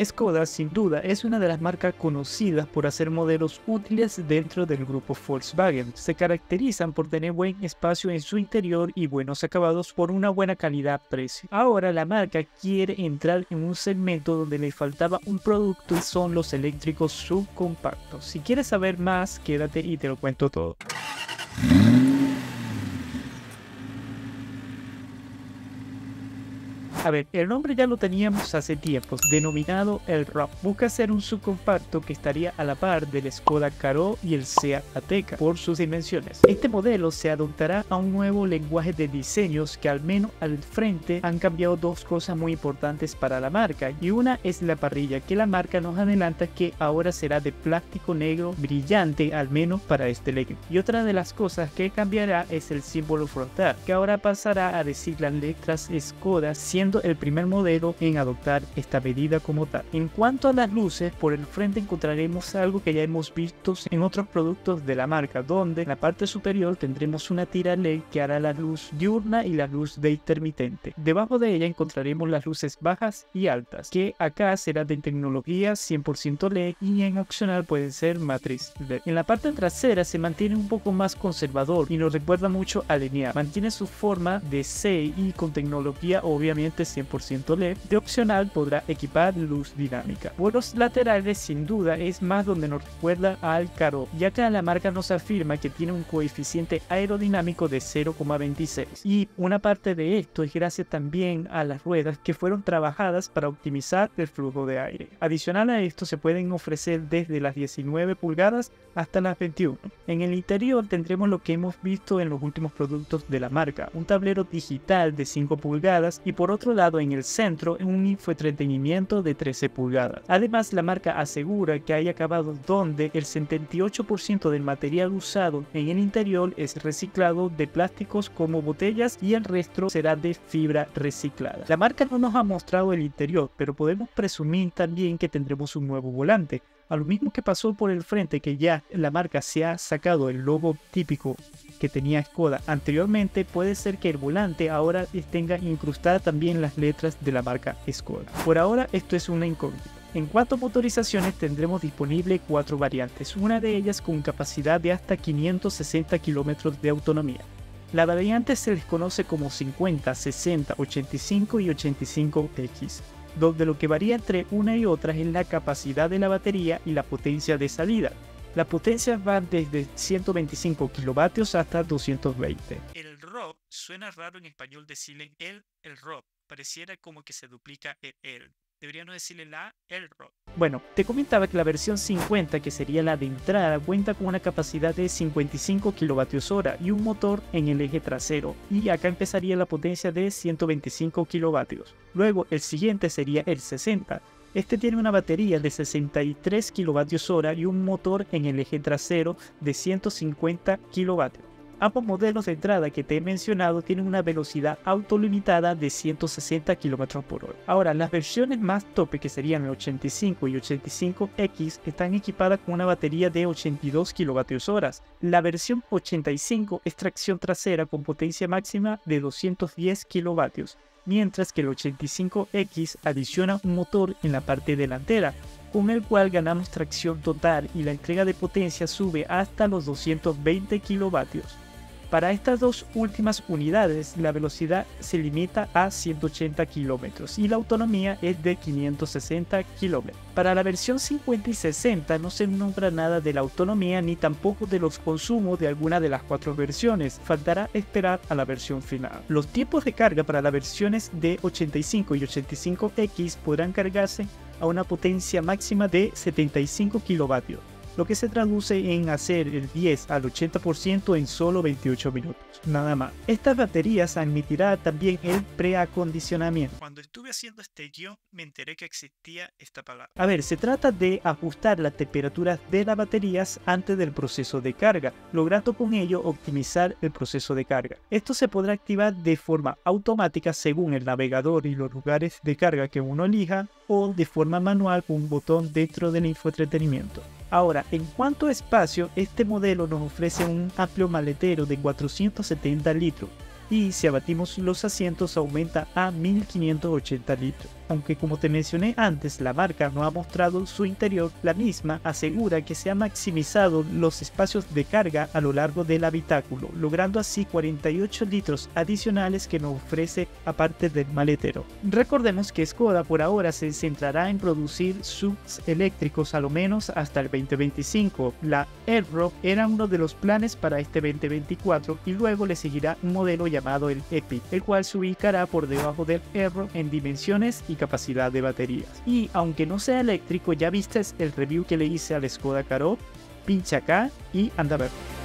Škoda sin duda es una de las marcas conocidas por hacer modelos útiles dentro del grupo Volkswagen. Se caracterizan por tener buen espacio en su interior y buenos acabados por una buena calidad-precio. Ahora la marca quiere entrar en un segmento donde le faltaba un producto y son los eléctricos subcompactos. Si quieres saber más, quédate y te lo cuento todo. A ver, el nombre ya lo teníamos hace tiempos, denominado Elroq. Busca ser un subcompacto que estaría a la par del Škoda Karo y el Seat Ateca por sus dimensiones. Este modelo se adoptará a un nuevo lenguaje de diseños que al menos al frente han cambiado dos cosas muy importantes para la marca, y una es la parrilla, que la marca nos adelanta que ahora será de plástico negro brillante, al menos para este eléctrico. Y otra de las cosas que cambiará es el símbolo frontal, que ahora pasará a decir las letras Škoda, siendo el primer modelo en adoptar esta medida como tal. En cuanto a las luces, por el frente encontraremos algo que ya hemos visto en otros productos de la marca, donde en la parte superior tendremos una tira LED que hará la luz diurna y la luz de intermitente. Debajo de ella encontraremos las luces bajas y altas, que acá será de tecnología 100% LED y en opcional pueden ser matriz LED. En la parte trasera se mantiene un poco más conservador y nos recuerda mucho a Linear. Mantiene su forma de C y con tecnología obviamente 100% LED. De opcional podrá equipar luz dinámica. Por los laterales sin duda es más donde nos recuerda al Karo, ya que la marca nos afirma que tiene un coeficiente aerodinámico de 0,26, y una parte de esto es gracias también a las ruedas que fueron trabajadas para optimizar el flujo de aire. Adicional a esto se pueden ofrecer desde las 19 pulgadas hasta las 21. En el interior tendremos lo que hemos visto en los últimos productos de la marca, un tablero digital de 5 pulgadas y por otro lado en el centro un infoentretenimiento de 13 pulgadas. Además la marca asegura que hay acabados donde el 78% del material usado en el interior es reciclado de plásticos como botellas y el resto será de fibra reciclada. La marca no nos ha mostrado el interior, pero podemos presumir también que tendremos un nuevo volante. A lo mismo que pasó por el frente, que ya la marca se ha sacado el logo típico que tenía Škoda anteriormente, puede ser que el volante ahora tenga incrustadas también las letras de la marca Škoda. Por ahora esto es una incógnita. En cuanto a motorizaciones tendremos disponible 4 variantes, una de ellas con capacidad de hasta 560 km de autonomía. La variante se les conoce como 50, 60, 85 y 85X. donde lo que varía entre una y otra es la capacidad de la batería y la potencia de salida. La potencia va desde 125 kilovatios hasta 220. El rock suena raro en español decirle el rock, pareciera como que se duplica el. Deberíamos decirle el rock. Bueno, te comentaba que la versión 50, que sería la de entrada, cuenta con una capacidad de 55 kWh y un motor en el eje trasero, y acá empezaría la potencia de 125 kilovatios. Luego el siguiente sería el 60. Este tiene una batería de 63 kWh y un motor en el eje trasero de 150 kilovatios. Ambos modelos de entrada que te he mencionado tienen una velocidad autolimitada de 160 km por hora. Ahora, las versiones más tope, que serían el 85 y 85X, están equipadas con una batería de 82 kWh. La versión 85 es tracción trasera con potencia máxima de 210 kW, mientras que el 85X adiciona un motor en la parte delantera, con el cual ganamos tracción total y la entrega de potencia sube hasta los 220 kW. Para estas dos últimas unidades, la velocidad se limita a 180 km y la autonomía es de 560 km. Para la versión 50 y 60 no se nombra nada de la autonomía ni tampoco de los consumos de alguna de las 4 versiones. Faltará esperar a la versión final. Los tiempos de carga para las versiones de 85 y 85X podrán cargarse a una potencia máxima de 75 kW. Lo que se traduce en hacer el 10 al 80% en solo 28 minutos, nada más. Estas baterías admitirán también el preacondicionamiento. Cuando estuve haciendo este guión me enteré que existía esta palabra. A ver, se trata de ajustar la temperatura de las baterías antes del proceso de carga, logrando con ello optimizar el proceso de carga. Esto se podrá activar de forma automática según el navegador y los lugares de carga que uno elija, o de forma manual con un botón dentro del infoentretenimiento. Ahora, en cuanto a espacio, este modelo nos ofrece un amplio maletero de 470 litros y si abatimos los asientos aumenta a 1580 litros. Aunque como te mencioné antes, la marca no ha mostrado su interior, la misma asegura que se ha maximizado los espacios de carga a lo largo del habitáculo, logrando así 48 litros adicionales que nos ofrece aparte del maletero. Recordemos que Škoda por ahora se centrará en producir SUVs eléctricos a lo menos hasta el 2025. La Elroq era uno de los planes para este 2024 y luego le seguirá un modelo llamado el Epic, el cual se ubicará por debajo del Elroq en dimensiones y capacidad de baterías. Y aunque no sea eléctrico, ya viste el review que le hice al Škoda Karoq, pincha acá y anda a ver.